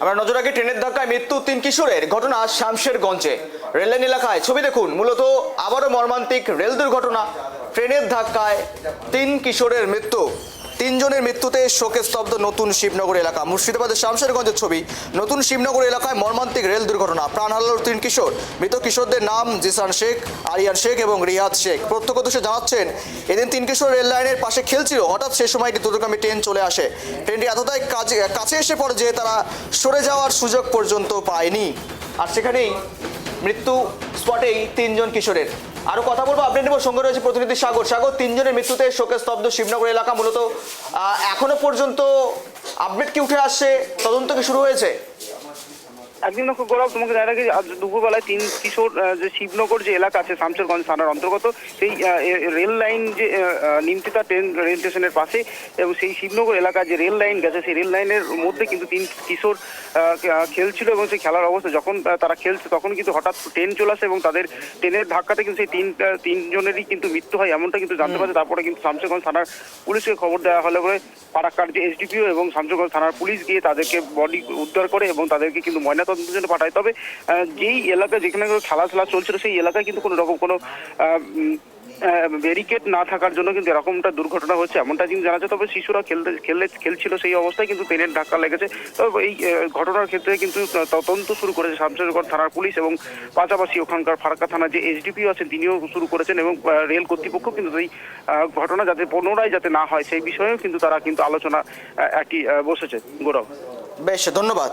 আমরা নজর রাখি ট্রেনের ধাক্কায় মৃত্যু 3 কিশোরের ঘটনা শামশেরগঞ্জে। রেললাইন এলাকায় ছবি দেখুন। মূলত আবারও মর্মান্তিক রেল দুর্ঘটনা। ট্রেনের ধাক্কায় 3 কিশোরের মৃত্যু। 3 জনের মৃত্যুতে শোকে স্তব্ধ নতুন শিবনগর এলাকা। মুর্শিদাবাদের শামশেরগঞ্জের ছবি। নতুন শিবনগর এলাকায় মর্মান্তিক রেল দুর্ঘটনা। প্রাণ হারালো 3 কিশোর। মৃত কিশোরদের নাম জিসান শেখ, আরিয়ান শেখ এবং রিয়াদ শেখ। প্রত্যক্ষদর্শী জানাচ্ছেন, এদিন 3 কিশোর রেল লাইনের পাশে খেলছিল। হঠাৎ সে সময় একটি দ্রুতগামী ট্রেন চলে আসে। ট্রেনটি এতটাই কাছে এসে পড়ে যে তারা সরে যাওয়ার সুযোগ পর্যন্ত পায়নি। আর সেখানেই মৃত্যু স্পটেই 3 জন কিশোরের। আরো কথা বলবো, আপডেট নেব। সঙ্গে রয়েছে প্রতিনিধি সাগর। 3 জনের মৃত্যুতে শোকে স্তব্ধ শিবনগর এলাকা। মূলত এখনো পর্যন্ত আপডেট কি উঠে আসছে? তদন্ত কি শুরু হয়েছে? একদিন গৌরব, তোমাকে জানা রাখি আজ দুপুরবেলায় 3 কিশোর যে শিবনগর যে এলাকা আছে শামশেরগঞ্জ থানার অন্তর্গত, সেই রেল লাইন যে নিমতিতা ট্রেন রেল স্টেশনের পাশে এবং সেই শিবনগর এলাকা যে রেল লাইন গেছে, সেই রেল লাইনের মধ্যে কিন্তু 3 কিশোর খেলছিল এবং সেই খেলার অবস্থা যখন তারা খেলছে তখন কিন্তু হঠাৎ ট্রেন চলে আসে এবং তাদের ট্রেনের ধাক্কাতে কিন্তু সেই তিন জনেরই কিন্তু মৃত্যু হয়, এমনটা কিন্তু জানতে পারছে। তারপরে কিন্তু শামশেরগঞ্জ থানার পুলিশকে খবর দেওয়া হলে পরে ফারাক্কার যে এসডিপিও এবং শামশেরগঞ্জ থানার পুলিশ গিয়ে তাদেরকে বডি উদ্ধার করে এবং তাদেরকে কিন্তু ময়নাতদন্তের জন্য পাঠায়। তবে যেই এলাকা যেখানে খেলা চলছিল সেই এলাকায় কিন্তু কোনো রকম কোনো ব্যারিকেড না থাকার জন্য কিন্তু এরকমটা দুর্ঘটনা হচ্ছে, এমনটা কিন্তু জানা যায়। তবে শিশুরা খেলছিল সেই অবস্থায় কিন্তু ট্রেনের ধাক্কা লেগেছে। তবে এই ঘটনার ক্ষেত্রে কিন্তু তদন্ত শুরু করেছে শামশেরগঞ্জ থানার পুলিশ এবং পাশাপাশি ওখানকার ফারাক্কা থানার যে এসডিপিও আছেন তিনিও শুরু করেছেন এবং রেল কর্তৃপক্ষ কিন্তু এই ঘটনা যাতে পুনরায় যাতে না হয় সেই বিষয়েও কিন্তু তারা কিন্তু আলোচনা একটি বসেছে। গৌরব, বেশ, ধন্যবাদ।